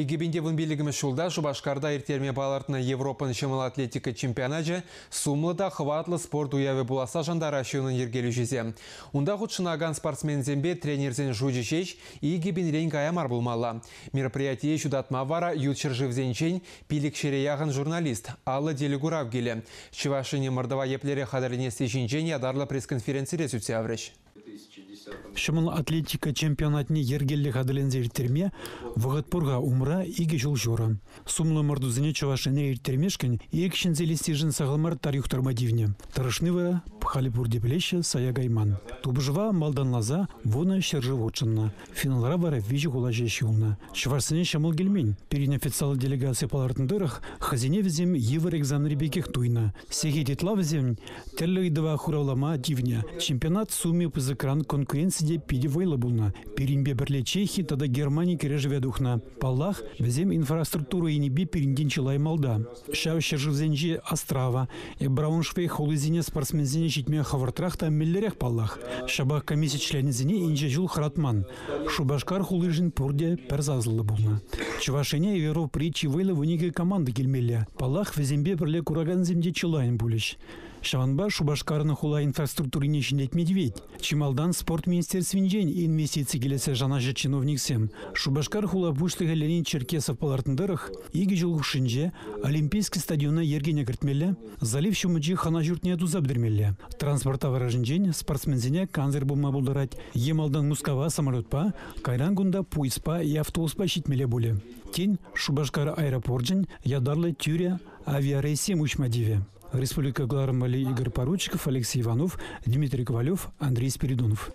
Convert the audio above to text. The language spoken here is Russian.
Егебенде вынбелігіміз шулда Шубашкарда ертерме балартына Европаны шымыл атлетика чемпионажы сумлыда хватлы спорт уявы буласа жандар ашуының ергелі жезе. Унда худшынаган спортсмензенбе тренерзен жуджи шеш егебен рейнг аямар булмала. Мероприятие шудатма вара ютшыр живзенчен пилік шереяғын журналист Алла Делигурав келі. Чывашыне мырдава еплере қадыріне сешінчен ядарлы пресс-конференции резуте авреш. Шымыл атлетика чемпионатне ергеллі қадылензе ертерме вғытпұрға умра иге жол жора. Сумлы мырдузыне чывашыне ертермешкен екшінзелі стежін сағылмар тарихтарма дивне. Тарышнывы пхалипур деплеші саягайман. Тубжыва малданлаза вона шержевотшынна. Финалра вара вижі ғулаже шиулна. Чывашсыне шамыл гельмень. Перен официалы делегация палартындырых хазине візем евр экзамен ребекех туйна. Сеге детла візем терлігдіва хуравлама дивне. Чемпионат суме пызыкран конкуренцияде пиде вайлы булна. Перенбе бірле Чехи тада Германия кережеве духна. Паллах візем инфраструктуру енебе перенден чылай малда. Шау шержевзенже Острава. Брауншвейг холызине спортсмензине житме хавартрахта миллерях паллах. Шабах комиссия членезине инже жул хратман. Шубашкар хулыжин пурде перзазлы булна. Чувашине Европ притчи вайлы вуниге команды келмелі. Паллах візембе бірле кураганземде чылайын булыш. Шаванба Шубашкарны хула инфраструктурине шиндет медведь. Чималдан спорт министерствинжен инвестиции келесе жанажы чиновниксем. Шубашкар хула бушлыға Ленин Черкесов палартындырых, иги жылғы шинже Олимпийский стадиона ергене кіртмелі, залив шумыджи хана жұртне дузабдырмелі. Транспорта варажынжен спортсмензине канзер булма булдырать. Емалдан Мускава самолетпа, Кайрангунда пуйспа и автобуспа шитмеле буле. Тень Шубашкар аэропорджен ядарлы тюря авиарейсем учмадиве. Республика Гларамали Игорь Поручиков, Алексей Иванов, Дмитрий Ковалев, Андрей Спиридонов.